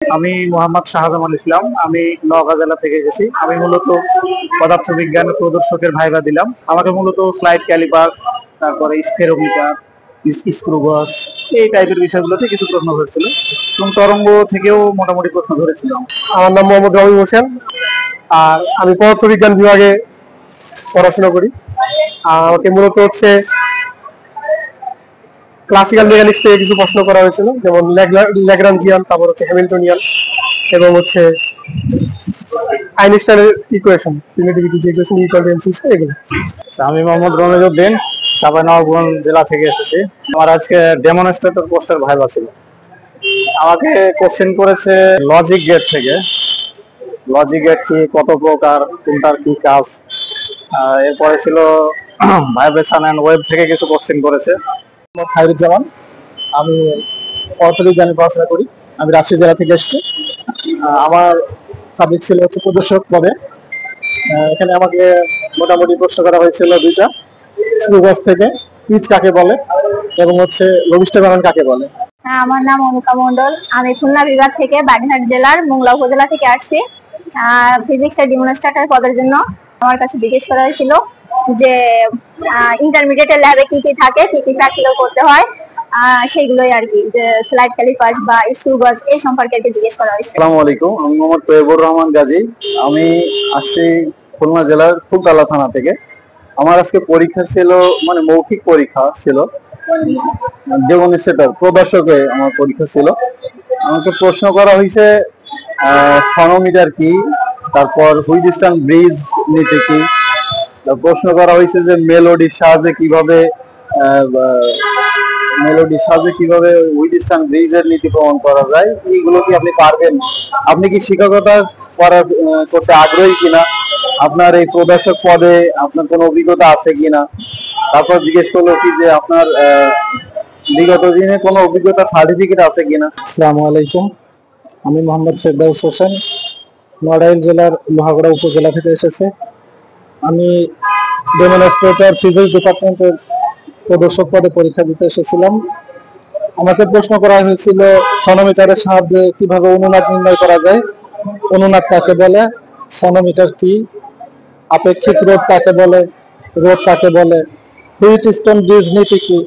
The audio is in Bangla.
আমি মোহাম্মদ শাহজামাল ইসলাম। আমি নওগাঁ জেলা থেকে এসেছি। আমি মূলত পদার্থবিজ্ঞান প্রদর্শকের ভাইবা দিলাম। আমাকে মূলত স্লাইড ক্যালিপার, তারপরে স্ফেরোমিটার, স্ক্রুগস, এই টাইপের বিষয়গুলোতে কিছু প্রশ্ন ধরেছিল এবং তরঙ্গ থেকেও মোটামুটি প্রশ্ন ধরেছিলাম। আমার নাম মোহাম্মদ রবি হোসেন, আর আমি পদার্থবিজ্ঞান বিভাগে পড়াশোনা করি। আর আমাকে মূলত ক্লাসিক্যাল মেকানিক্স থেকে কিছু প্রশ্ন করা হয়েছিল, যেমন ল্যাগ্রাঞ্জিয়ান, তারপর হ্যামিল্টনিয়ান এবং আইনস্টাইনের ইকুয়েশন, রিলেটিভিটি যে ইকুয়েশন, এগুলো। আমি মোহাম্মদ রমেজ উদ্দিন, চাঁপাইনবাবগঞ্জ জেলা থেকে এসেছি। আমার আজকে ডেমনস্ট্রেটর পোস্টের ভাইবা ছিল। আমাকে কোশ্চেন করেছে লজিক গেট থেকে। লজিক গেট কি, কত প্রকার, কোনটার কি কাজ। এরপরে ছিল ভাইব্রেশন এন্ড ওয়েভ থেকে কিছু কোশ্চেন করেছে। খায়রুজ্জামান, আমি পদার্থবিজ্ঞানে পড়াশোনা করি। আমি রাজশাহী জেলা থেকে এসেছি। আমার সাবজেক্ট ছিল প্রদর্শক পদে। এখানে আমাকে মোটামুটি প্রশ্ন করা হয়েছিল দুইটা, স্ক্রুগস থেকে পিচ কাকে বলে এবং রবিস্টারন কাকে বলে। আমার নাম অনুকা মন্ডল। আমি খুলনা বিভাগ থেকে বাগেরহাট জেলার মোংলা উপজেলা থেকে আসছি। ফিজিক্সের ডেমনস্ট্রেটর পদের জন্য আমার কাছে জিজ্ঞেস করা হয়েছিল যে ইন্টারমিডিয়েটের ল্যাবে কি কি থাকে, কি কি প্র্যাকটিক্যাল করতে হয়, সেইগুলোই আর কি, যে স্লাইড ক্যালিপার বা স্ক্রুগস এই সম্পর্কে আর কি জিজ্ঞেস করা হয়েছে। আসসালামু আলাইকুম, আমি মোহাম্মদ তৈয়বুর রহমান গাজী। আমি আসছি খুলনা জেলার ফুলতলা থানা থেকে। আমার আজকে পরীক্ষা ছিল, মানে মৌখিক পরীক্ষা ছিল, ডেমনস্ট্রেটর প্রদর্শকে আমার পরীক্ষা ছিল। আমাকে প্রশ্ন করা হয়েছে সনোমিটার কি, তারপর হুইটস্টোন ব্রিজ নীতি কি, প্রশ্ন করা হয়েছে যে মেলোডির সাহায্যে কিভাবে হুইটস্টোন ব্রিজের নীতি প্রমাণ করা যায়। এইগুলো কি আপনি পারবেন? আপনি কি শিক্ষকতা করতে আগ্রহী কিনা? আপনার এই প্রদর্শক পদে আপনার কোনো অভিজ্ঞতা আছে কিনা? তারপর জিজ্ঞেস করলো কি যে আপনার বিগত দিনে কোনো অভিজ্ঞতা সার্টিফিকেট আছে কিনা। আসসালামু আলাইকুম, আমি মোহাম্মদ ফেরদাউস হোসেন, নড়াইল জেলার লোহাগড়া উপজেলা থেকে এসেছি। আমি ডেমনস্ট্রেটর ফিজিক্স ডিপার্টমেন্টের প্রদর্শক পদে পরীক্ষা দিতে এসেছিলাম। আমাকে প্রশ্ন করা হয়েছিল সনোমিটারের সাহায্যে কিভাবে অনুনাদ নির্ণয় করা যায়, অনুনাদ কাকে বলে, সনোমিটার কি, আপেক্ষিক রোধ কাকে বলে, হুইটস্টোন ব্রিজ নীতি কি,